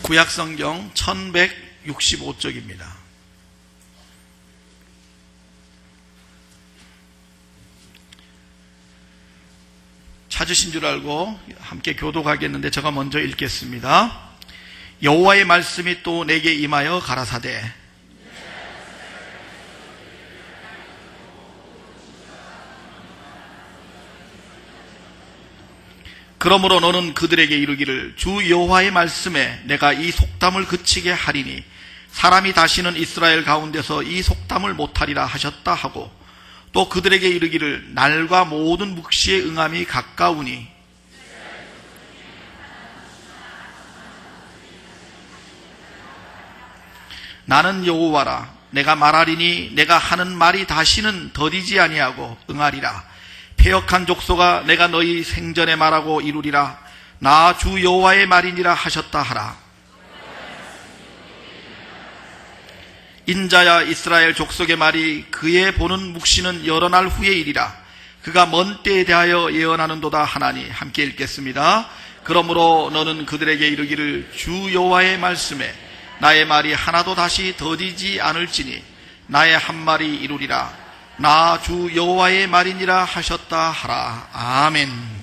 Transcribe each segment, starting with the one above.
구약성경 1165쪽입니다. 찾으신 줄 알고 함께 교독하겠는데 제가 먼저 읽겠습니다. 여호와의 말씀이 또 내게 임하여 가라사대 그러므로 너는 그들에게 이르기를 주 여호와의 말씀에 내가 이 속담을 그치게 하리니 사람이 다시는 이스라엘 가운데서 이 속담을 못하리라 하셨다 하고 또 그들에게 이르기를 날과 모든 묵시의 응함이 가까우니 나는 여호와라 내가 말하리니 내가 하는 말이 다시는 더디지 아니하고 응하리라. 패역한 족속아 내가 너희 생전에 말하고 이루리라. 나 주 여호와의 말이니라 하셨다 하라. 인자야 이스라엘 족속의 말이 그의 보는 묵시는 여러 날 후의 일이라. 그가 먼 때에 대하여 예언하는도다 하나니. 함께 읽겠습니다. 그러므로 너는 그들에게 이르기를 주 여호와의 말씀에 나의 말이 하나도 다시 더디지 않을지니 나의 한 말이 이루리라. 나 주 여호와의 말이니라 하셨다 하라. 아멘.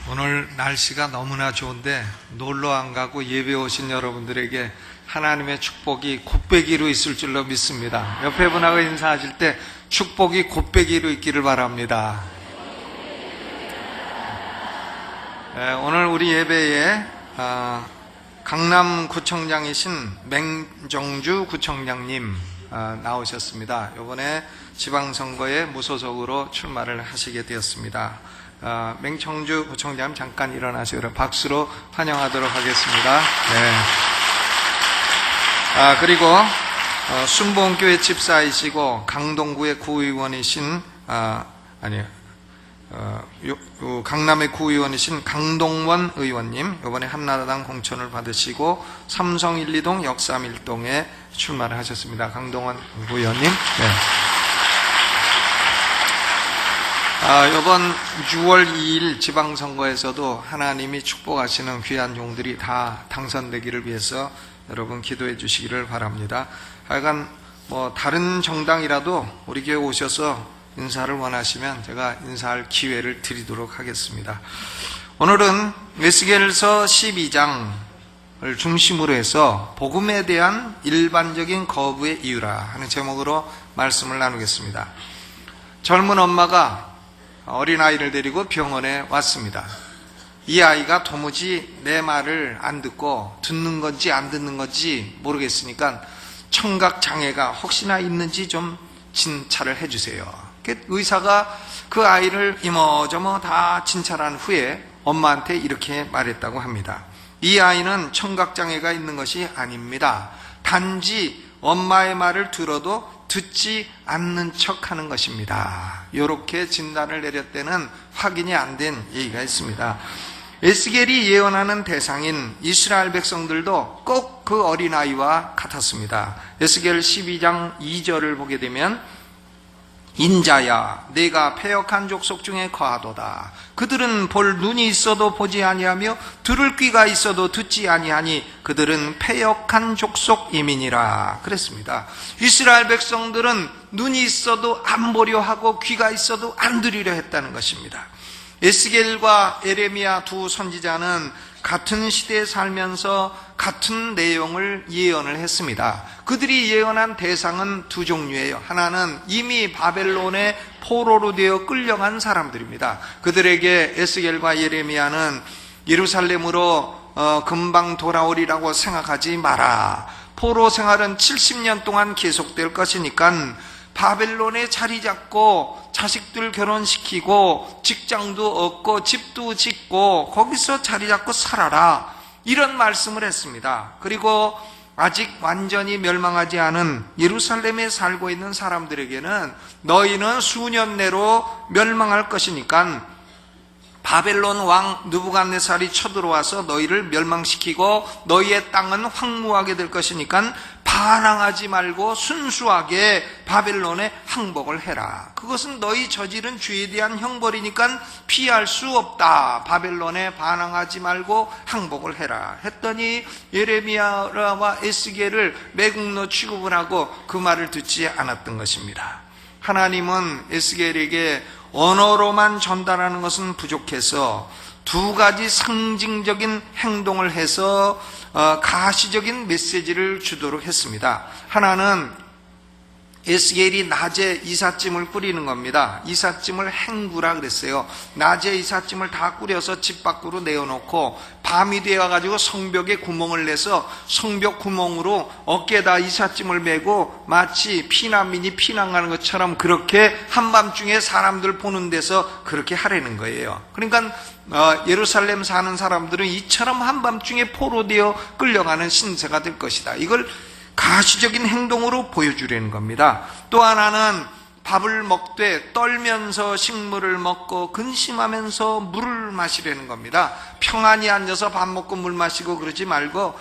오늘 날씨가 너무나 좋은데 놀러 안 가고 예배 오신 여러분들에게 하나님의 축복이 곱배기로 있을 줄로 믿습니다. 옆에 분하고 인사하실 때 축복이 곱배기로 있기를 바랍니다. 오늘 우리 예배에 강남구청장이신 맹정주 구청장님 나오셨습니다. 이번에 지방선거에 무소속으로 출마를 하시게 되었습니다. 맹정주 구청장 잠깐 일어나시고 박수로 환영하도록 하겠습니다. 네. 그리고 순복음교회 집사이시고 강동구의 구의원이신 강남의 구의원이신 강동원 의원님, 이번에 한나라당 공천을 받으시고 삼성 1, 2동 역삼 1동에 출마를 하셨습니다. 강동원 의원님. 네. 이번 6월 2일 지방선거에서도 하나님이 축복하시는 귀한 종들이 다 당선되기를 위해서 여러분 기도해 주시기를 바랍니다. 하여간 다른 정당이라도 우리 교회 오셔서 인사를 원하시면 제가 인사할 기회를 드리도록 하겠습니다. 오늘은 에스겔서 12장을 중심으로 해서 복음에 대한 일반적인 거부의 이유라 하는 제목으로 말씀을 나누겠습니다. 젊은 엄마가 어린아이를 데리고 병원에 왔습니다. 이 아이가 도무지 내 말을 안 듣고 듣는 건지 안 듣는 건지 모르겠으니까 청각장애가 혹시나 있는지 좀 진찰을 해주세요. 의사가 그 아이를 이모저모 다 진찰한 후에 엄마한테 이렇게 말했다고 합니다. 이 아이는 청각장애가 있는 것이 아닙니다. 단지 엄마의 말을 들어도 듣지 않는 척하는 것입니다. 이렇게 진단을 내렸다는 확인이 안 된 얘기가 있습니다. 에스겔이 예언하는 대상인 이스라엘 백성들도 꼭 그 어린아이와 같았습니다. 에스겔 12장 2절을 보게 되면 인자야 내가 패역한 족속 중에 거하도다. 그들은 볼 눈이 있어도 보지 아니하며 들을 귀가 있어도 듣지 아니하니 그들은 패역한 족속이민이라 그랬습니다. 이스라엘 백성들은 눈이 있어도 안 보려 하고 귀가 있어도 안 들으려 했다는 것입니다. 에스겔과 에레미야 두 선지자는 같은 시대에 살면서 같은 내용을 예언을 했습니다. 그들이 예언한 대상은 두 종류예요. 하나는 이미 바벨론의 포로로 되어 끌려간 사람들입니다. 그들에게 에스겔과 예레미야는 예루살렘으로 금방 돌아오리라고 생각하지 마라. 포로 생활은 70년 동안 계속될 것이니까 바벨론에 자리 잡고 자식들 결혼시키고 직장도 얻고 집도 짓고 거기서 자리 잡고 살아라, 이런 말씀을 했습니다. 그리고 아직 완전히 멸망하지 않은 예루살렘에 살고 있는 사람들에게는 너희는 수년 내로 멸망할 것이니까 바벨론 왕 느부갓네살이 쳐들어와서 너희를 멸망시키고 너희의 땅은 황무하게 될 것이니까 반항하지 말고 순수하게 바벨론에 항복을 해라. 그것은 너희 저지른 죄에 대한 형벌이니까 피할 수 없다. 바벨론에 반항하지 말고 항복을 해라 했더니 예레미야와 에스겔을 매국노 취급을 하고 그 말을 듣지 않았던 것입니다. 하나님은 에스겔에게 언어로만 전달하는 것은 부족해서 두 가지 상징적인 행동을 해서 가시적인 메시지를 주도록 했습니다. 하나는 에스겔이 낮에 이삿짐을 뿌리는 겁니다. 이삿짐을 행구라 그랬어요. 낮에 이삿짐을 다 꾸려서 집 밖으로 내어놓고 밤이 되어가지고 성벽에 구멍을 내서 성벽 구멍으로 어깨에다 이삿짐을 메고 마치 피난민이 피난가는 것처럼 그렇게 한밤중에 사람들 보는 데서 그렇게 하라는 거예요. 그러니까 예루살렘 사는 사람들은 이처럼 한밤중에 포로되어 끌려가는 신세가 될 것이다. 이걸 가시적인 행동으로 보여주려는 겁니다. 또 하나는 밥을 먹되 떨면서 식물을 먹고 근심하면서 물을 마시려는 겁니다. 평안히 앉아서 밥 먹고 물 마시고 그러지 말고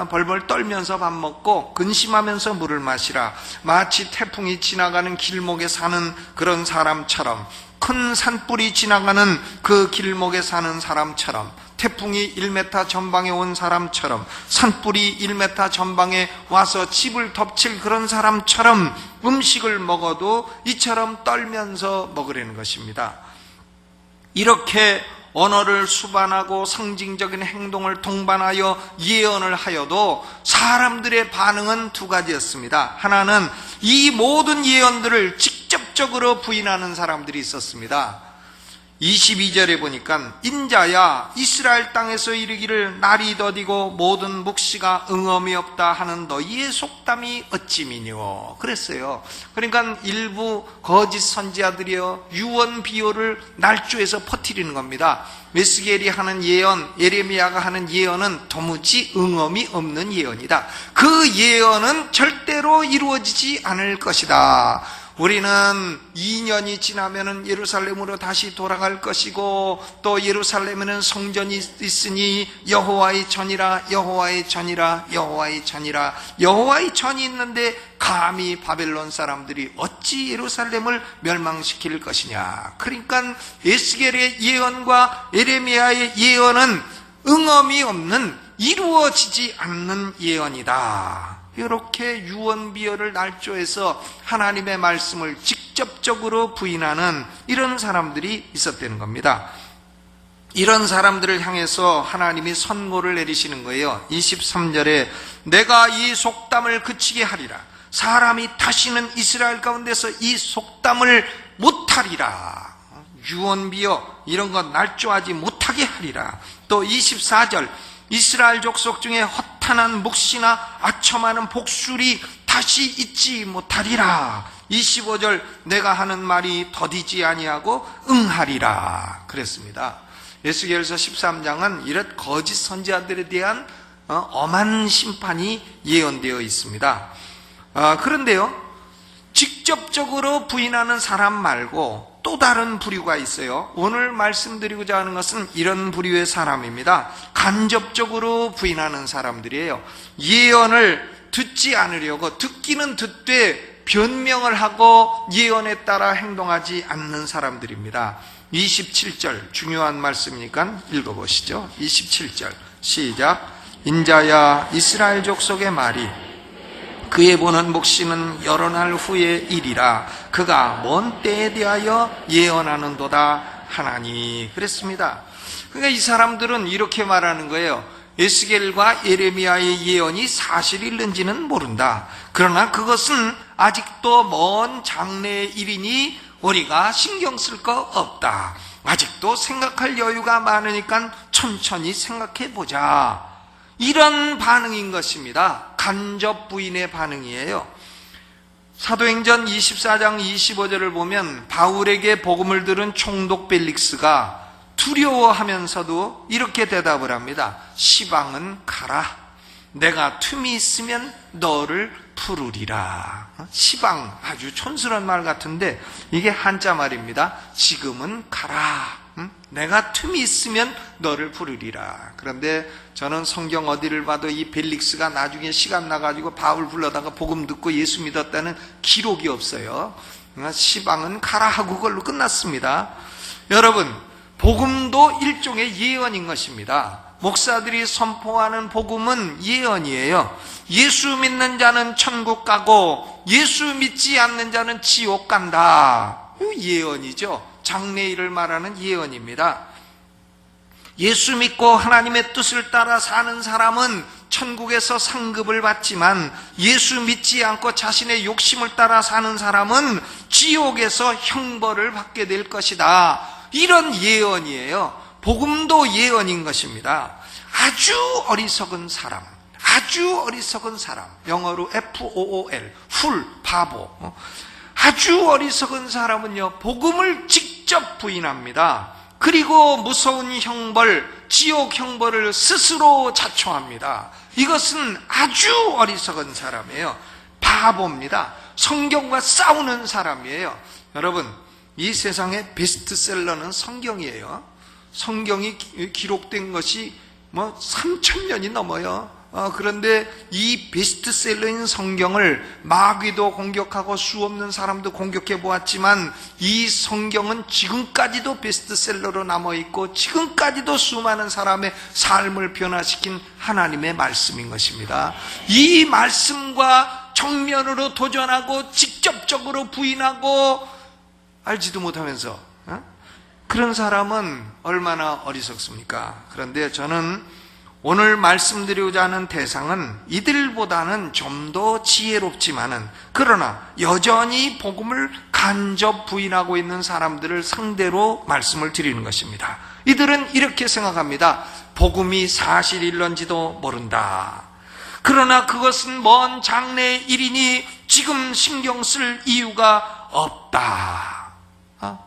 벌벌 떨면서 밥 먹고 근심하면서 물을 마시라. 마치 태풍이 지나가는 길목에 사는 그런 사람처럼, 큰 산불이 지나가는 그 길목에 사는 사람처럼, 태풍이 1m 전방에 온 사람처럼, 산불이 1m 전방에 와서 집을 덮칠 그런 사람처럼 음식을 먹어도 이처럼 떨면서 먹으려는 것입니다. 이렇게 언어를 수반하고 상징적인 행동을 동반하여 예언을 하여도 사람들의 반응은 두 가지였습니다. 하나는 이 모든 예언들을 직접적으로 부인하는 사람들이 있었습니다. 22절에 보니까 인자야 이스라엘 땅에서 이르기를 날이 더디고 모든 묵시가 응엄이 없다 하는 너희의 속담이 어찌 미뇨 그랬어요. 그러니까 일부 거짓 선지자들이여 유언 비유를 날조해서 퍼뜨리는 겁니다. 에스겔이 하는 예언, 예레미야가 하는 예언은 도무지 응엄이 없는 예언이다. 그 예언은 절대로 이루어지지 않을 것이다. 우리는 2년이 지나면은 예루살렘으로 다시 돌아갈 것이고 또 예루살렘에는 성전이 있으니 여호와의 전이라 여호와의 전이라 여호와의 전이라 여호와의 전이 있는데 감히 바벨론 사람들이 어찌 예루살렘을 멸망시킬 것이냐. 그러니까 에스겔의 예언과 예레미야의 예언은 응엄이 없는 이루어지지 않는 예언이다. 이렇게 유언비어를 날조해서 하나님의 말씀을 직접적으로 부인하는 이런 사람들이 있었다는 겁니다. 이런 사람들을 향해서 하나님이 선고를 내리시는 거예요. 23절에 내가 이 속담을 그치게 하리라. 사람이 다시는 이스라엘 가운데서 이 속담을 못하리라. 유언비어 이런 거 날조하지 못하게 하리라. 또 24절 이스라엘 족속 중에 허탄한 묵시나 아첨하는 복술이 다시 있지 못하리라. 25절 내가 하는 말이 더디지 아니하고 응하리라 그랬습니다. 에스겔서 13장은 이런 거짓 선지자들에 대한 엄한 심판이 예언되어 있습니다. 그런데요, 직접적으로 부인하는 사람 말고 또 다른 부류가 있어요. 오늘 말씀드리고자 하는 것은 이런 부류의 사람입니다. 간접적으로 부인하는 사람들이에요. 예언을 듣지 않으려고 듣기는 듣되 변명을 하고 예언에 따라 행동하지 않는 사람들입니다. 27절 중요한 말씀이니까 읽어보시죠. 27절 시작. 인자야 이스라엘 족속의 말이 그의 보는 묵시는 여러 날 후의 일이라 그가 먼 때에 대하여 예언하는도다 하나니 그랬습니다. 그러니까 이 사람들은 이렇게 말하는 거예요. 에스겔과 예레미야의 예언이 사실일는지는 모른다. 그러나 그것은 아직도 먼 장래의 일이니 우리가 신경 쓸 거 없다. 아직도 생각할 여유가 많으니까 천천히 생각해 보자. 이런 반응인 것입니다. 간접 부인의 반응이에요. 사도행전 24장 25절을 보면 바울에게 복음을 들은 총독 벨릭스가 두려워하면서도 이렇게 대답을 합니다. 시방은 가라. 내가 틈이 있으면 너를 부르리라. 시방, 아주 촌스러운 말 같은데 이게 한자 말입니다. 지금은 가라. 내가 틈이 있으면 너를 부르리라. 그런데 저는 성경 어디를 봐도 이 벨릭스가 나중에 시간 나가지고 바울 불러다가 복음 듣고 예수 믿었다는 기록이 없어요. 시방은 가라 하고 그걸로 끝났습니다. 여러분, 복음도 일종의 예언인 것입니다. 목사들이 선포하는 복음은 예언이에요. 예수 믿는 자는 천국 가고 예수 믿지 않는 자는 지옥 간다. 예언이죠. 장래일을 말하는 예언입니다. 예수 믿고 하나님의 뜻을 따라 사는 사람은 천국에서 상급을 받지만 예수 믿지 않고 자신의 욕심을 따라 사는 사람은 지옥에서 형벌을 받게 될 것이다. 이런 예언이에요. 복음도 예언인 것입니다. 아주 어리석은 사람, 아주 어리석은 사람, 영어로 FOOL, 훌, 바보. 아주 어리석은 사람은요, 복음을 직접 부인합니다. 그리고 무서운 형벌, 지옥 형벌을 스스로 자초합니다. 이것은 아주 어리석은 사람이에요. 바보입니다. 성경과 싸우는 사람이에요. 여러분, 이 세상의 베스트셀러는 성경이에요. 성경이 기록된 것이 3,000년이 넘어요. 그런데 이 베스트셀러인 성경을 마귀도 공격하고 수 없는 사람도 공격해 보았지만 이 성경은 지금까지도 베스트셀러로 남아있고 지금까지도 수많은 사람의 삶을 변화시킨 하나님의 말씀인 것입니다. 이 말씀과 정면으로 도전하고 직접적으로 부인하고 알지도 못하면서 그런 사람은 얼마나 어리석습니까? 그런데 저는 오늘 말씀드리고자 하는 대상은 이들보다는 좀 더 지혜롭지만은, 그러나 여전히 복음을 간접 부인하고 있는 사람들을 상대로 말씀을 드리는 것입니다. 이들은 이렇게 생각합니다. 복음이 사실일런지도 모른다. 그러나 그것은 먼 장래의 일이니 지금 신경 쓸 이유가 없다.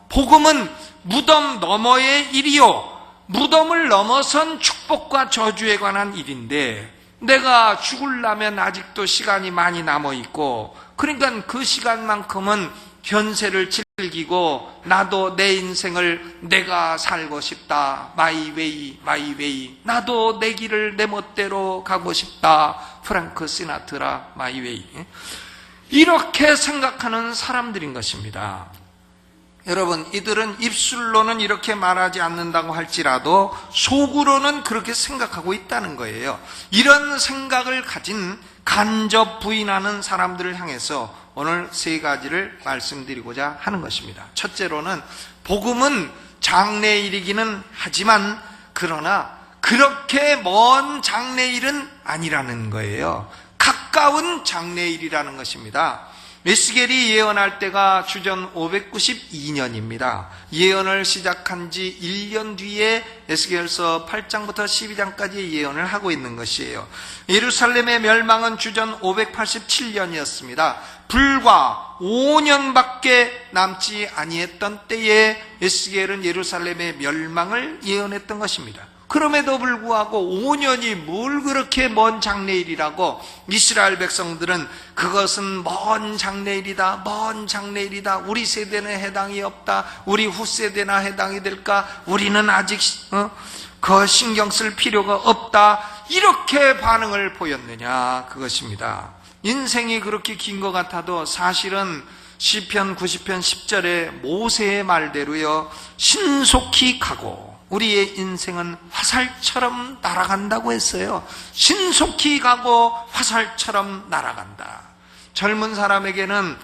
복음은 무덤 너머의 일이요, 무덤을 넘어선 축복과 저주에 관한 일인데, 내가 죽으려면 아직도 시간이 많이 남아있고, 그러니까 그 시간만큼은 현세를 즐기고 나도 내 인생을 내가 살고 싶다. 마이 웨이, 마이 웨이. 나도 내 길을 내 멋대로 가고 싶다. 프랑크 시나트라, 마이 웨이. 이렇게 생각하는 사람들인 것입니다. 여러분, 이들은 입술로는 이렇게 말하지 않는다고 할지라도 속으로는 그렇게 생각하고 있다는 거예요. 이런 생각을 가진 간접 부인하는 사람들을 향해서 오늘 세 가지를 말씀드리고자 하는 것입니다. 첫째로는 복음은 장래일이기는 하지만 그러나 그렇게 먼 장래일은 아니라는 거예요. 가까운 장래일이라는 것입니다. 에스겔이 예언할 때가 주전 592년입니다. 예언을 시작한 지 1년 뒤에 에스겔서 8장부터 12장까지 예언을 하고 있는 것이에요. 예루살렘의 멸망은 주전 587년이었습니다. 불과 5년밖에 남지 아니했던 때에 에스겔은 예루살렘의 멸망을 예언했던 것입니다. 그럼에도 불구하고 5년이 뭘 그렇게 먼 장래일이라고 이스라엘 백성들은 그것은 먼 장래일이다, 먼 장래일이다, 우리 세대는 해당이 없다, 우리 후세대나 해당이 될까, 우리는 아직 그 신경 쓸 필요가 없다, 이렇게 반응을 보였느냐, 그것입니다. 인생이 그렇게 긴 것 같아도 사실은 시편 90편 10절에 모세의 말대로요, 신속히 가고 우리의 인생은 화살처럼 날아간다고 했어요. 신속히 가고 화살처럼 날아간다. 젊은 사람에게는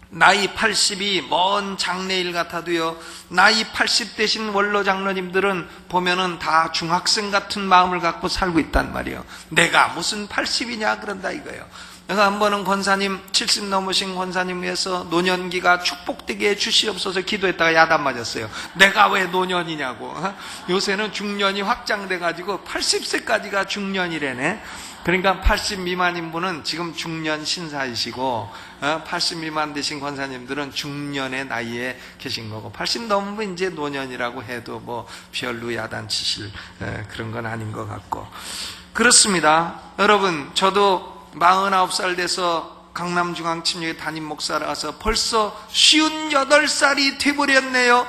나이 80이 먼 장래일 같아도요, 나이 80 되신 원로 장로님들은 보면은 다 중학생 같은 마음을 갖고 살고 있단 말이에요. 내가 무슨 80이냐 그런다 이거예요. 내가 한 번은 권사님, 70 넘으신 권사님 위해서 노년기가 축복되게 해주시옵소서 기도했다가 야단 맞았어요. 내가 왜 노년이냐고. 요새는 중년이 확장돼가지고 80세까지가 중년이래네. 그러니까 80 미만인 분은 지금 중년 신사이시고, 80 미만 되신 권사님들은 중년의 나이에 계신 거고, 80 넘으면 이제 노년이라고 해도 뭐 별로 야단 치실 그런 건 아닌 것 같고. 그렇습니다. 여러분, 저도 49살 돼서 강남중앙침례 담임 목사라서 벌써 58살이 돼버렸네요.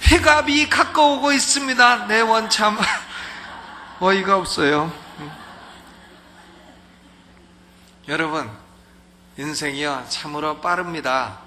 회갑이 가까우고 있습니다. 내 원참 어이가 없어요. 여러분, 인생이요 참으로 빠릅니다.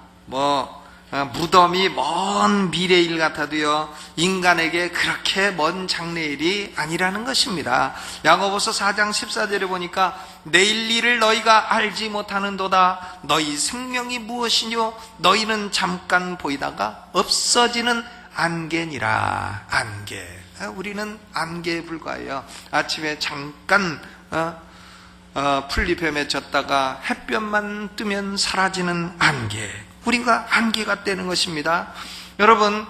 무덤이 먼 미래일 같아도요, 인간에게 그렇게 먼 장래일이 아니라는 것입니다. 야고보서 4장 14절에 보니까 내일 일을 너희가 알지 못하는도다. 너희 생명이 무엇이뇨? 너희는 잠깐 보이다가 없어지는 안개니라. 안개. 우리는 안개에 불과해요. 아침에 잠깐 풀잎에 맺혔다가 햇볕만 뜨면 사라지는 안개. 우리가 안개가 되는 것입니다. 여러분,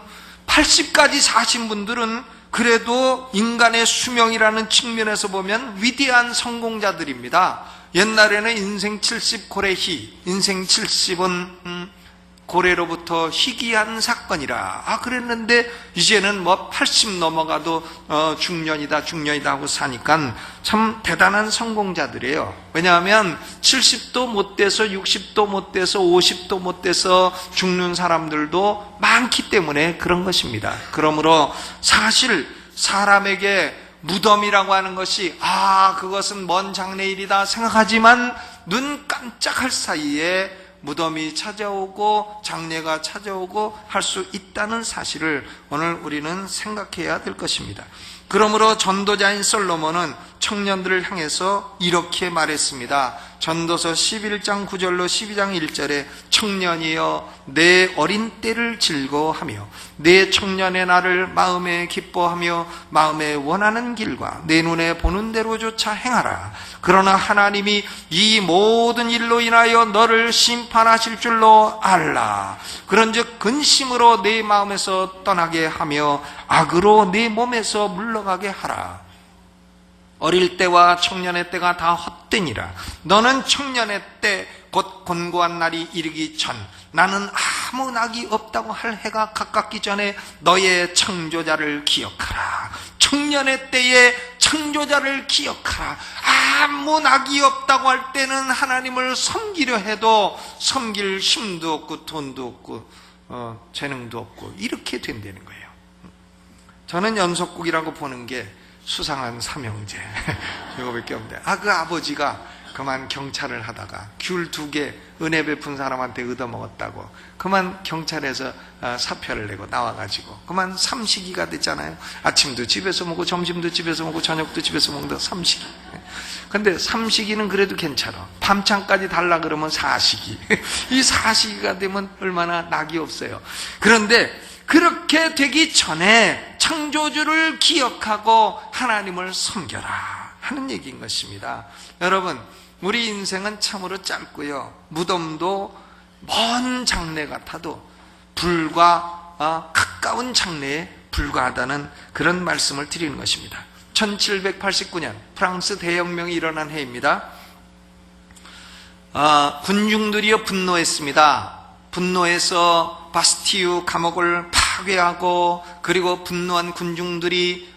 80까지 사신 분들은 그래도 인간의 수명이라는 측면에서 보면 위대한 성공자들입니다. 옛날에는 인생 70 고래희, 인생 70은 고래로부터 희귀한 사건이라 그랬는데, 이제는 80 넘어가도 중년이다 하고 사니까 참 대단한 성공자들이에요. 왜냐하면 70도 못 돼서 60도 못 돼서 50도 못 돼서 죽는 사람들도 많기 때문에 그런 것입니다. 그러므로 사실 사람에게 무덤이라고 하는 것이 그것은 먼 장래일이다 생각하지만 눈 깜짝할 사이에 무덤이 찾아오고 장래가 찾아오고 할 수 있다는 사실을 오늘 우리는 생각해야 될 것입니다. 그러므로 전도자인 솔로몬은 청년들을 향해서 이렇게 말했습니다. 전도서 11장 9절로 12장 1절에 청년이여 내 어린 때를 즐거워하며 내 청년의 날을 마음에 기뻐하며 마음에 원하는 길과 내 눈에 보는 대로조차 행하라. 그러나 하나님이 이 모든 일로 인하여 너를 심판하실 줄로 알라. 그런즉 근심으로 내 마음에서 떠나게 하며 악으로 내 몸에서 물러가게 하라. 어릴 때와 청년의 때가 다 헛되니라. 너는 청년의 때 곧 곤고한 날이 이르기 전 나는 아무 낙이 없다고 할 해가 가깝기 전에 너의 창조자를 기억하라. 청년의 때에 창조자를 기억하라. 아무 낙이 없다고 할 때는 하나님을 섬기려 해도 섬길 힘도 없고 돈도 없고 재능도 없고 이렇게 된다는 거예요. 저는 연속국이라고 보는 게 수상한 삼형제 이거밖에 없는데 그 아버지가 그만 경찰을 하다가 귤 2개 은혜 베푼 사람한테 얻어먹었다고 그만 경찰에서 사표를 내고 나와가지고 그만 삼식이가 됐잖아요. 아침도 집에서 먹고 점심도 집에서 먹고 저녁도 집에서 먹는다. 삼식이. 근데 삼식이는 그래도 괜찮아. 밤창까지 달라 그러면 사식이. 이 사식이가 되면 얼마나 낙이 없어요. 그런데 그렇게 되기 전에 창조주를 기억하고 하나님을 섬겨라 하는 얘기인 것입니다. 여러분, 우리 인생은 참으로 짧고요. 무덤도 먼 장래 같아도 불과 가까운 장래에 불과하다는 그런 말씀을 드리는 것입니다. 1789년 프랑스 대혁명이 일어난 해입니다. 군중들이요 분노했습니다. 분노해서 바스티유 감옥을 파괴하고 그리고 분노한 군중들이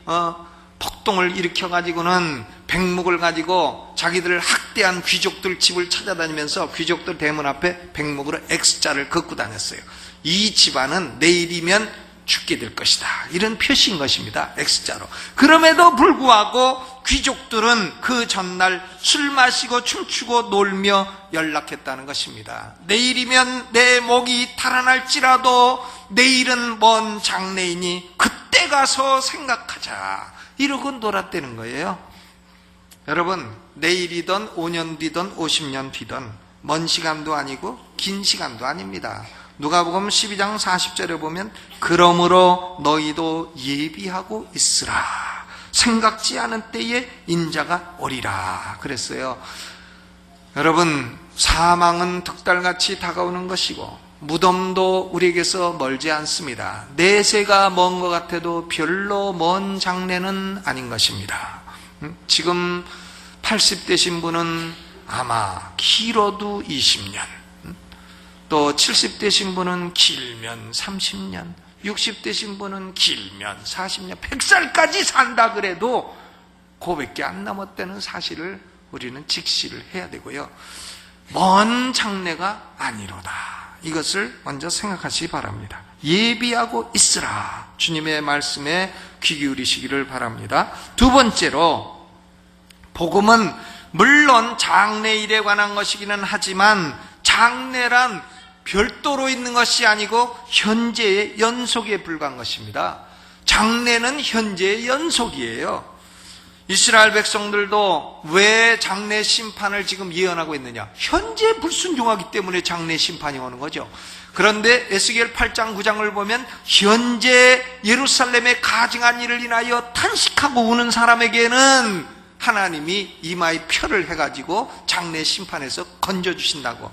폭동을 일으켜가지고는 백목을 가지고 자기들을 학대한 귀족들 집을 찾아다니면서 귀족들 대문 앞에 백목으로 X자를 긋고 다녔어요. 이 집안은 내일이면 죽게 될 것이다. 이런 표시인 것입니다. X자로. 그럼에도 불구하고 귀족들은 그 전날 술 마시고 춤추고 놀며 연락했다는 것입니다. 내일이면 내 목이 달아날지라도 내일은 먼 장래이니 그때 가서 생각하자. 이러고 놀았다는 거예요. 여러분, 내일이든 5년 뒤든 50년 뒤든 먼 시간도 아니고 긴 시간도 아닙니다. 누가복음 12장 40절에 보면 그러므로 너희도 예비하고 있으라. 생각지 않은 때에 인자가 오리라 그랬어요. 여러분, 사망은 득달같이 다가오는 것이고 무덤도 우리에게서 멀지 않습니다. 내세가 먼 것 같아도 별로 먼 장래는 아닌 것입니다. 지금 80대신 분은 아마 길어도 20년, 또 70대신 분은 길면 30년, 60대신 분은 길면 40년, 100살까지 산다 그래도 그밖에 안 남았다는 사실을 우리는 직시를 해야 되고요. 먼 장래가 아니로다. 이것을 먼저 생각하시기 바랍니다. 예비하고 있으라. 주님의 말씀에 귀 기울이시기를 바랍니다. 두 번째로, 복음은 물론 장래일에 관한 것이기는 하지만 장래란 별도로 있는 것이 아니고 현재의 연속에 불과한 것입니다. 장래는 현재의 연속이에요. 이스라엘 백성들도 왜 장래 심판을 지금 예언하고 있느냐? 현재 불순종하기 때문에 장래 심판이 오는 거죠. 그런데 에스겔 8장 9장을 보면 현재 예루살렘에 가증한 일을 인하여 탄식하고 우는 사람에게는 하나님이 이마에 표를 해가지고 장래 심판에서 건져주신다고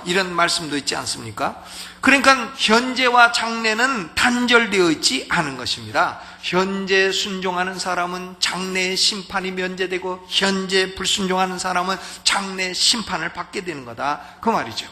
이런 말씀도 있지 않습니까? 그러니까 현재와 장래는 단절되어 있지 않은 것입니다. 현재 순종하는 사람은 장래의 심판이 면제되고 현재 불순종하는 사람은 장래 심판을 받게 되는 거다 그 말이죠.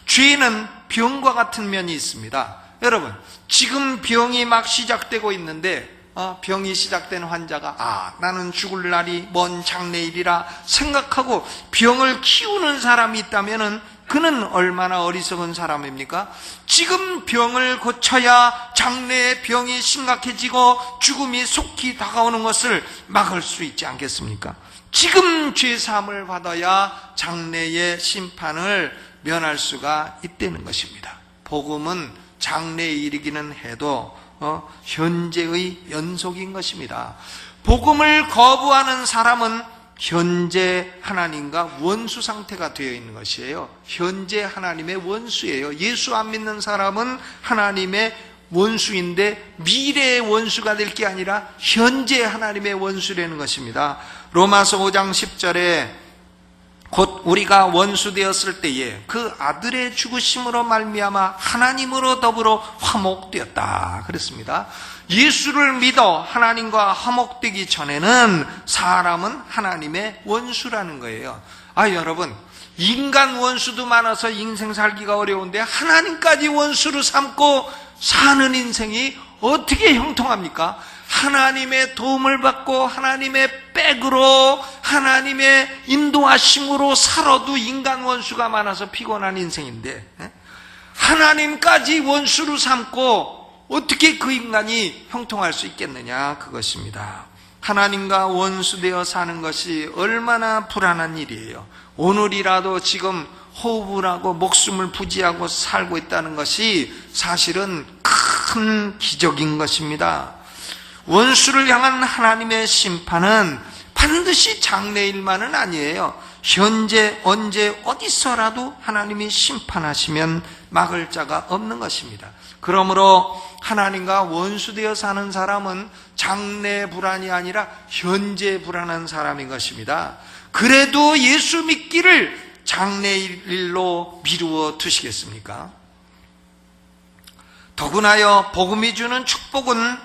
죄는 병과 같은 면이 있습니다. 여러분, 지금 병이 막 시작되고 있는데 병이 시작된 환자가 나는 죽을 날이 먼 장래일이라 생각하고 병을 키우는 사람이 있다면 그는 얼마나 어리석은 사람입니까? 지금 병을 고쳐야 장래의 병이 심각해지고 죽음이 속히 다가오는 것을 막을 수 있지 않겠습니까? 지금 죄사함을 받아야 장래의 심판을 면할 수가 있다는 것입니다. 복음은 장래의 일이기는 해도 현재의 연속인 것입니다. 복음을 거부하는 사람은 현재 하나님과 원수 상태가 되어 있는 것이에요. 현재 하나님의 원수예요. 예수 안 믿는 사람은 하나님의 원수인데 미래의 원수가 될 게 아니라 현재 하나님의 원수라는 것입니다. 로마서 5장 10절에 곧 우리가 원수 되었을 때에 그 아들의 죽으심으로 말미암아 하나님으로 더불어 화목되었다 그랬습니다. 예수를 믿어 하나님과 화목되기 전에는 사람은 하나님의 원수라는 거예요. 여러분, 인간 원수도 많아서 인생 살기가 어려운데 하나님까지 원수로 삼고 사는 인생이 어떻게 형통합니까? 하나님의 도움을 받고 하나님의 백으로 하나님의 인도하심으로 살아도 인간 원수가 많아서 피곤한 인생인데 하나님까지 원수로 삼고 어떻게 그 인간이 형통할 수 있겠느냐, 그것입니다. 하나님과 원수되어 사는 것이 얼마나 불안한 일이에요. 오늘이라도 지금 호흡을 하고 목숨을 부지하고 살고 있다는 것이 사실은 큰 기적인 것입니다. 원수를 향한 하나님의 심판은 반드시 장래일만은 아니에요. 현재 언제 어디서라도 하나님이 심판하시면 막을 자가 없는 것입니다. 그러므로 하나님과 원수되어 사는 사람은 장래 불안이 아니라 현재 불안한 사람인 것입니다. 그래도 예수 믿기를 장래일로 미루어 두시겠습니까? 더구나요, 복음이 주는 축복은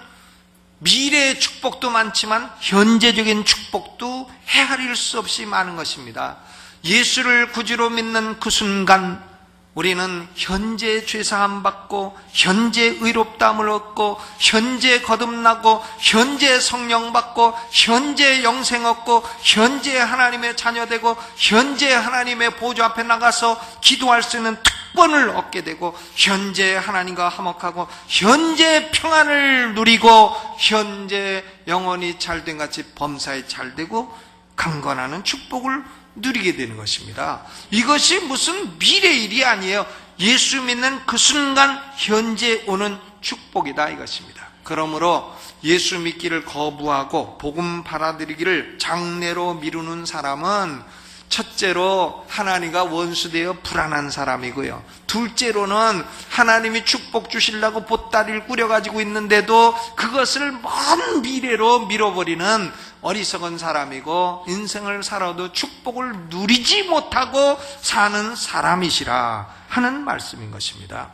미래의 축복도 많지만 현재적인 축복도 헤아릴 수 없이 많은 것입니다. 예수를 구주로 믿는 그 순간 우리는 현재 죄사함 받고 현재 의롭다함을 얻고 현재 거듭나고 현재 성령 받고 현재 영생 얻고 현재 하나님의 자녀 되고 현재 하나님의 보좌 앞에 나가서 기도할 수 있는 특권을 얻게 되고 현재 하나님과 화목하고 현재 평안을 누리고 현재 영혼이 잘된 같이 범사에 잘되고 강건하는 축복을 누리게 되는 것입니다. 이것이 무슨 미래일이 아니에요. 예수 믿는 그 순간 현재 오는 축복이다 이것입니다. 그러므로 예수 믿기를 거부하고 복음 받아들이기를 장래로 미루는 사람은 첫째로 하나님과 원수되어 불안한 사람이고요, 둘째로는 하나님이 축복 주시려고 보따리를 꾸려가지고 있는데도 그것을 먼 미래로 밀어버리는 어리석은 사람이고 인생을 살아도 축복을 누리지 못하고 사는 사람이시라 하는 말씀인 것입니다.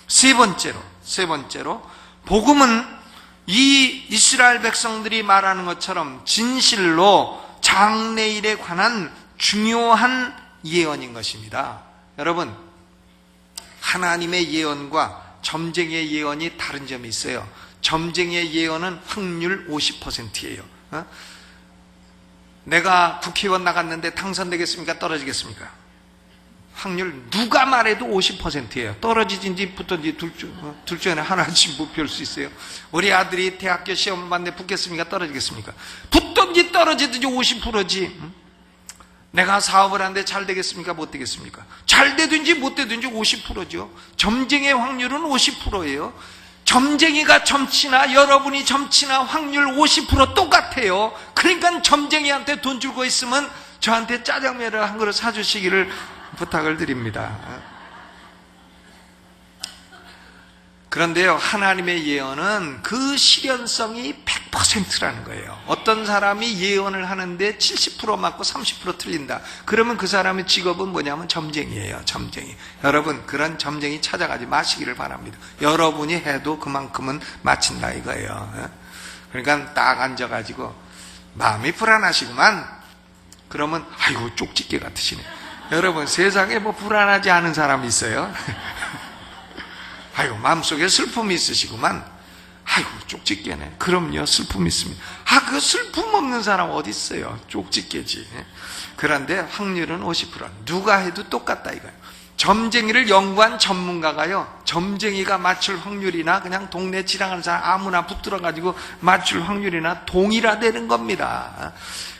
세 번째로 복음은 이 이스라엘 백성들이 말하는 것처럼 진실로 장래일에 관한 중요한 예언인 것입니다. 여러분, 하나님의 예언과 점쟁이의 예언이 다른 점이 있어요. 점쟁이의 예언은 확률 50%예요. 내가 국회의원 나갔는데 당선되겠습니까? 떨어지겠습니까? 확률 누가 말해도 50%예요. 떨어지든지 붙든지 둘 중에 하나씩 별 수 있어요. 우리 아들이 대학교 시험을 봤는데 붙겠습니까? 떨어지겠습니까? 붙든지 떨어지든지 50%지. 내가 사업을 하는데 잘 되겠습니까? 못 되겠습니까? 잘 되든지 못 되든지 50%죠. 점쟁이의 확률은 50%예요. 점쟁이가 점치나 여러분이 점치나 확률 50% 똑같아요. 그러니까 점쟁이한테 돈 주고 있으면 저한테 짜장면을 한 그릇 사주시기를 부탁을 드립니다. 그런데요, 하나님의 예언은 그 실현성이 100%라는 거예요. 어떤 사람이 예언을 하는데 70% 맞고 30% 틀린다. 그러면 그 사람의 직업은 뭐냐면 점쟁이에요. 점쟁이. 여러분, 그런 점쟁이 찾아가지 마시기를 바랍니다. 여러분이 해도 그만큼은 맞힌다 이거예요. 그러니까 딱 앉아가지고 마음이 불안하시구만. 그러면 아이고 쪽집게 같으시네. 여러분, 세상에 뭐 불안하지 않은 사람이 있어요? 아이고 마음속에 슬픔이 있으시구만. 아이고 쪽집게네. 그럼요, 슬픔이 있습니다. 그 슬픔 없는 사람 어디 있어요? 쪽집게지. 그런데 확률은 50%. 누가 해도 똑같다 이거예요. 점쟁이를 연구한 전문가가요, 점쟁이가 맞출 확률이나 그냥 동네 지나가는 사람 아무나 붙들어가지고 맞출 확률이나 동일하다는 겁니다.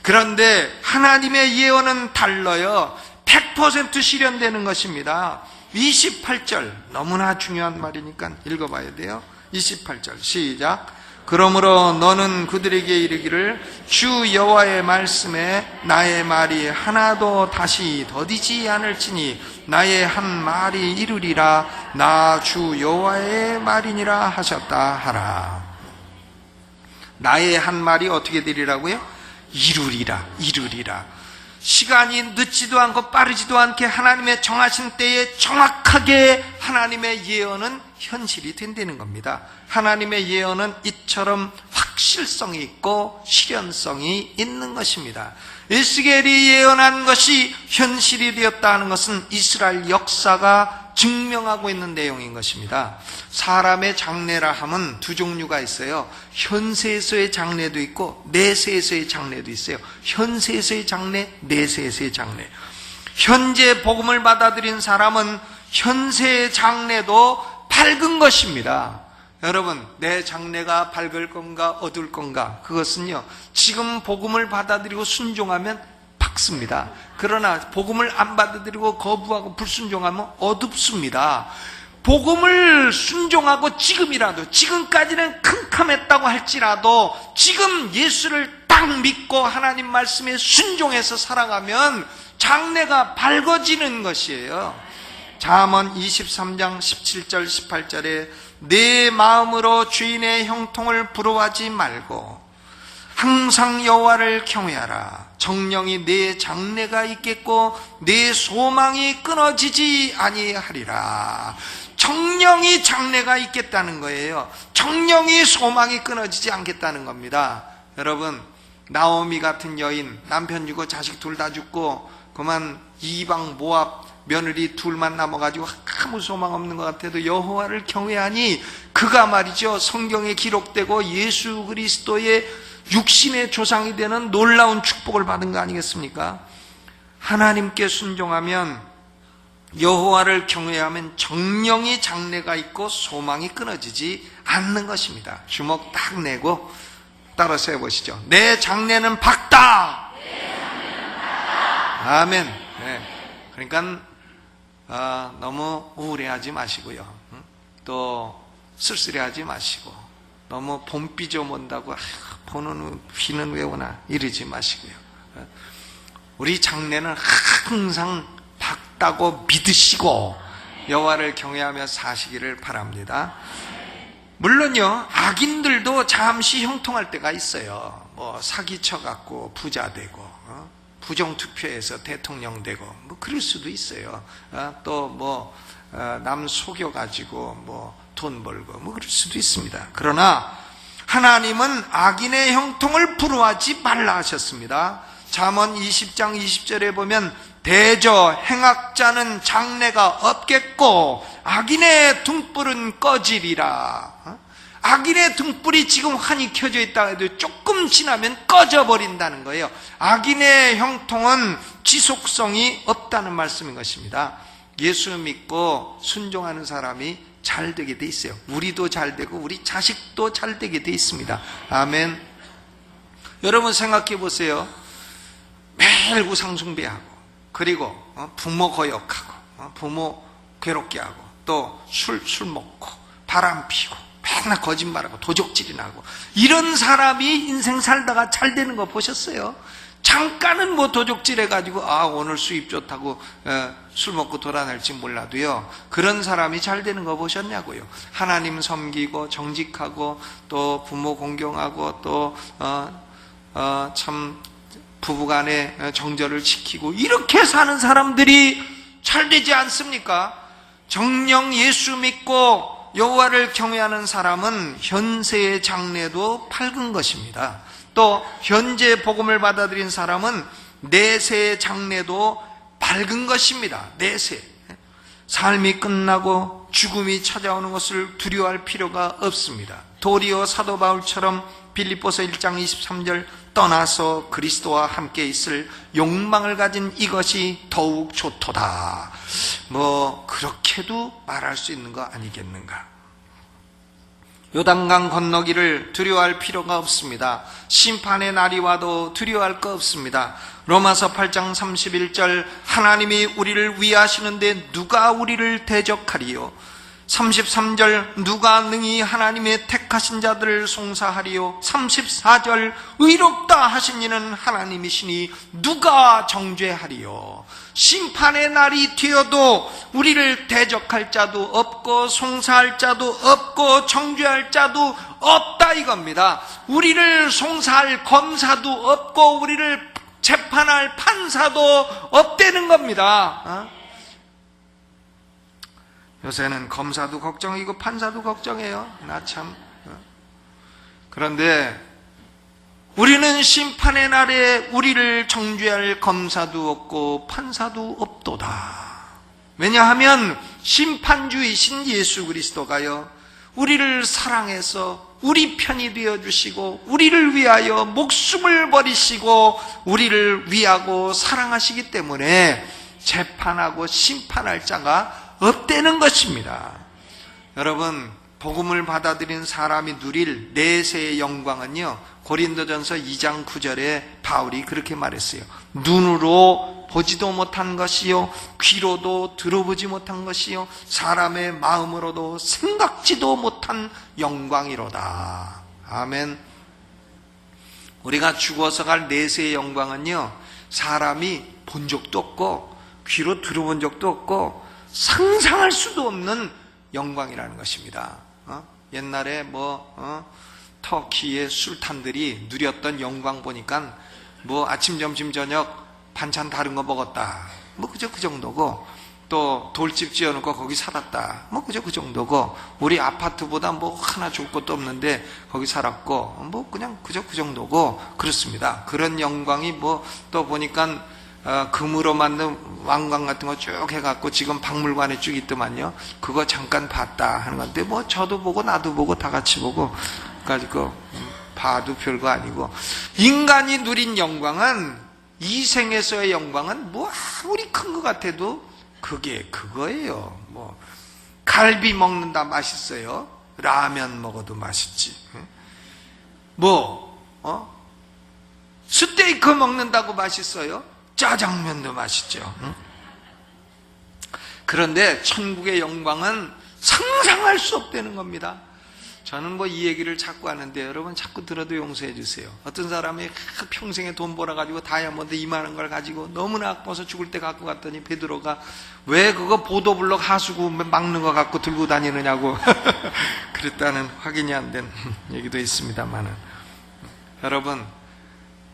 그런데 하나님의 예언은 달라요. 100% 실현되는 것입니다. 28절 너무나 중요한 말이니까 읽어봐야 돼요. 28절 시작. 그러므로 너는 그들에게 이르기를 주 여호와의 말씀에 나의 말이 하나도 다시 더디지 않을지니 나의 한 말이 이루리라. 나 주 여호와의 말이니라 하셨다 하라. 나의 한 말이 어떻게 되리라고요? 이루리라. 시간이 늦지도 않고 빠르지도 않게 하나님의 정하신 때에 정확하게 하나님의 예언은 현실이 된다는 겁니다. 하나님의 예언은 이처럼 확실성이 있고 실현성이 있는 것입니다. 에스겔이 예언한 것이 현실이 되었다는 것은 이스라엘 역사가 증명하고 있는 내용인 것입니다. 사람의 장래라 함은 두 종류가 있어요. 현세에서의 장래도 있고 내세에서의 장래도 있어요. 현세에서의 장래, 내세에서의 장래. 현재 복음을 받아들인 사람은 현세의 장래도 밝은 것입니다. 여러분, 내 장래가 밝을 건가 어두울 건가, 그것은요 지금 복음을 받아들이고 순종하면 밝습니다. 그러나 복음을 안 받아들이고 거부하고 불순종하면 어둡습니다. 복음을 순종하고 지금까지는 캄캄했다고 할지라도 지금 예수를 딱 믿고 하나님 말씀에 순종해서 살아가면 장래가 밝아지는 것이에요. 잠언 23장 17절 18절에 내 마음으로 주인의 형통을 부러워하지 말고 항상 여호와를 경외하라. 정령이 내 장래가 있겠고 내 소망이 끊어지지 아니하리라. 정령이 장래가 있겠다는 거예요. 정령이 소망이 끊어지지 않겠다는 겁니다. 여러분, 나오미 같은 여인, 남편 죽고 자식 둘 다 죽고 그만 이방 모압 며느리 둘만 남아가지고 아무 소망 없는 것 같아도 여호와를 경외하니 그가 말이죠, 성경에 기록되고 예수 그리스도의 육신의 조상이 되는 놀라운 축복을 받은 거 아니겠습니까? 하나님께 순종하면, 여호와를 경외하면 정령이 장래가 있고 소망이 끊어지지 않는 것입니다. 주먹 딱 내고 따라서 해보시죠. 내 장래는 밝다. 아멘. 네. 그러니까 너무 우울해하지 마시고요. 또 쓸쓸해하지 마시고, 너무 봄비 좀 온다고 보는 비는 왜 오나 이러지 마시고요. 우리 장래는 항상 밝다고 믿으시고 여호와를 경외하며 사시기를 바랍니다. 물론요, 악인들도 잠시 형통할 때가 있어요. 뭐 사기쳐 갖고 부자 되고, 부정투표해서 대통령 되고, 뭐 그럴 수도 있어요. 또 뭐 남 속여 가지고 뭐 돈 벌고 뭐 그럴 수도 있습니다. 그러나 하나님은 악인의 형통을 부러워하지 말라 하셨습니다. 잠언 20장 20절에 보면 대저 행악자는 장래가 없겠고 악인의 등불은 꺼지리라. 악인의 등불이 지금 환히 켜져 있다 해도 조금 지나면 꺼져버린다는 거예요. 악인의 형통은 지속성이 없다는 말씀인 것입니다. 예수 믿고 순종하는 사람이 잘 되게 돼 있어요. 우리도 잘 되고 우리 자식도 잘 되게 돼 있습니다. 아멘. 여러분 생각해 보세요. 매일 우상 숭배하고, 그리고 부모 거역하고, 부모 괴롭게 하고, 또 술 먹고 바람 피고 맨날 거짓말하고 도적질이나 하고, 이런 사람이 인생 살다가 잘 되는 거 보셨어요? 잠깐은 뭐 도적질해가지고 오늘 수입 좋다고 술 먹고 돌아날지 몰라도요, 그런 사람이 잘 되는 거 보셨냐고요. 하나님 섬기고 정직하고 또 부모 공경하고 또 참 부부간에 정절을 지키고 이렇게 사는 사람들이 잘 되지 않습니까? 정녕 예수 믿고 여호와를 경외하는 사람은 현세의 장래도 밝은 것입니다. 또 현재 복음을 받아들인 사람은 내세의 장래도 밝은 것입니다. 내세. 삶이 끝나고 죽음이 찾아오는 것을 두려워할 필요가 없습니다. 도리어 사도 바울처럼 빌립보서 1장 23절 떠나서 그리스도와 함께 있을 욕망을 가진 이것이 더욱 좋도다. 뭐 그렇게도 말할 수 있는 거 아니겠는가? 요단강 건너기를 두려워할 필요가 없습니다. 심판의 날이 와도 두려워할 거 없습니다. 로마서 8장 31절 하나님이 우리를 위하시는데 누가 우리를 대적하리요? 33절 누가 능히 하나님의 택하신 자들을 송사하리요. 34절 의롭다 하신 이는 하나님이시니 누가 정죄하리요. 심판의 날이 되어도 우리를 대적할 자도 없고 송사할 자도 없고 정죄할 자도 없다 이겁니다. 우리를 송사할 검사도 없고 우리를 재판할 판사도 없다는 겁니다. 요새는 검사도 걱정이고 판사도 걱정해요. 나 참. 그런데 우리는 심판의 날에 우리를 정죄할 검사도 없고 판사도 없도다. 왜냐하면 심판주이신 예수 그리스도가요, 우리를 사랑해서 우리 편이 되어주시고 우리를 위하여 목숨을 버리시고 우리를 위하고 사랑하시기 때문에 재판하고 심판할 자가 없다는 것입니다. 여러분, 복음을 받아들인 사람이 누릴 내세의 영광은요, 고린도전서 2장 9절에 바울이 그렇게 말했어요. 눈으로 보지도 못한 것이요, 귀로도 들어보지 못한 것이요, 사람의 마음으로도 생각지도 못한 영광이로다. 아멘. 우리가 죽어서 갈 내세의 영광은요, 사람이 본 적도 없고 귀로 들어본 적도 없고 상상할 수도 없는 영광이라는 것입니다. 옛날에 터키의 술탄들이 누렸던 영광 보니까 아침 점심 저녁 반찬 다른 거 먹었다, 그저 그 정도고, 또 돌집 지어놓고 거기 살았다, 그저 그 정도고, 우리 아파트보다 하나 좋을 것도 없는데 거기 살았고, 그냥 그저 그 정도고 그렇습니다. 그런 영광이 또 보니까 금으로 만든 왕관 같은 거 쭉 해갖고 지금 박물관에 쭉 있더만요. 그거 잠깐 봤다 하는 건데, 저도 보고 나도 보고 다 같이 보고 가지고 봐도 별거 아니고, 인간이 누린 영광은, 이생에서의 영광은 아무리 큰 것 같아도 그게 그거예요. 갈비 먹는다 맛있어요. 라면 먹어도 맛있지. 스테이크 먹는다고 맛있어요. 짜장면도 맛있죠. 그런데 천국의 영광은 상상할 수 없다는 겁니다. 저는 이 얘기를 자꾸 하는데 여러분 자꾸 들어도 용서해 주세요. 어떤 사람이 평생에 돈 벌어가지고 다이아몬드 이만한 걸 가지고 너무나 아까워서 죽을 때 갖고 갔더니 베드로가 왜 그거 보도블록 하수구 막는 거 갖고 들고 다니느냐고 그랬다는 확인이 안 된 얘기도 있습니다만은, 여러분,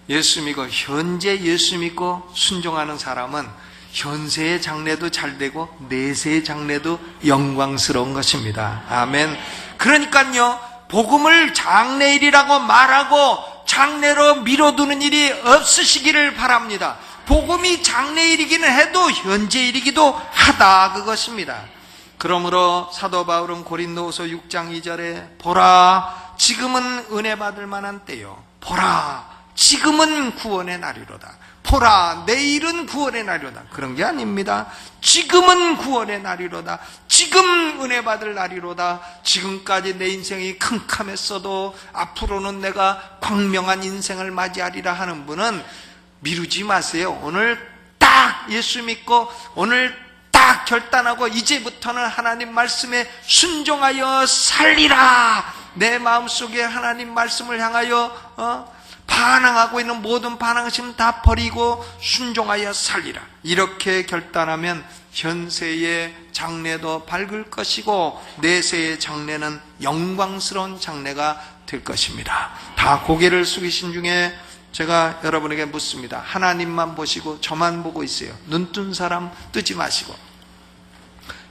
예수 믿고 현재 예수 믿고 순종하는 사람은 현세의 장래도 잘 되고 내세의 장래도 영광스러운 것입니다. 아멘. 그러니까요, 복음을 장래일이라고 말하고 장래로 미뤄두는 일이 없으시기를 바랍니다. 복음이 장래일이기는 해도 현재일이기도 하다, 그것입니다. 그러므로 사도 바울은 고린도후서 6장 2절에 보라, 지금은 은혜 받을 만한 때요, 보라, 지금은 구원의 날이로다. 보라, 내일은 구원의 날이로다. 그런 게 아닙니다. 지금은 구원의 날이로다. 지금 은혜 받을 날이로다. 지금까지 내 인생이 캄캄했어도 앞으로는 내가 광명한 인생을 맞이하리라 하는 분은 미루지 마세요. 오늘 딱 예수 믿고 오늘 딱 결단하고 이제부터는 하나님 말씀에 순종하여 살리라. 내 마음속에 하나님 말씀을 향하여 반항하고 있는 모든 반항심 다 버리고 순종하여 살리라. 이렇게 결단하면 현세의 장래도 밝을 것이고 내세의 장래는 영광스러운 장래가 될 것입니다. 다 고개를 숙이신 중에 제가 여러분에게 묻습니다. 하나님만 보시고 저만 보고 있어요. 눈 뜬 사람 뜨지 마시고,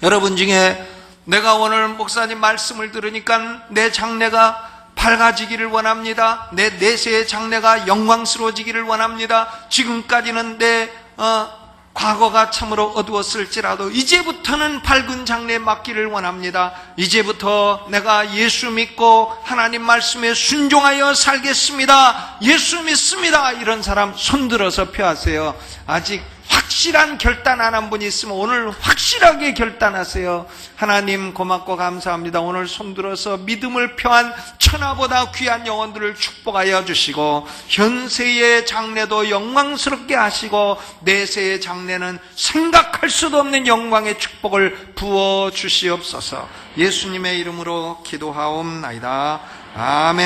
여러분 중에 내가 오늘 목사님 말씀을 들으니까 내 장래가 밝아지기를 원합니다. 내 내세의 장래가 영광스러워지기를 원합니다. 지금까지는 내 과거가 참으로 어두웠을지라도 이제부터는 밝은 장래에 맡기를 원합니다. 이제부터 내가 예수 믿고 하나님 말씀에 순종하여 살겠습니다. 예수 믿습니다. 이런 사람 손들어서 펴하세요. 아직 확실히 확실한 결단 안 한 분이 있으면 오늘 확실하게 결단하세요. 하나님 고맙고 감사합니다. 오늘 손들어서 믿음을 표한 천하보다 귀한 영혼들을 축복하여 주시고 현세의 장래도 영광스럽게 하시고 내세의 장래는 생각할 수도 없는 영광의 축복을 부어 주시옵소서. 예수님의 이름으로 기도하옵나이다. 아멘.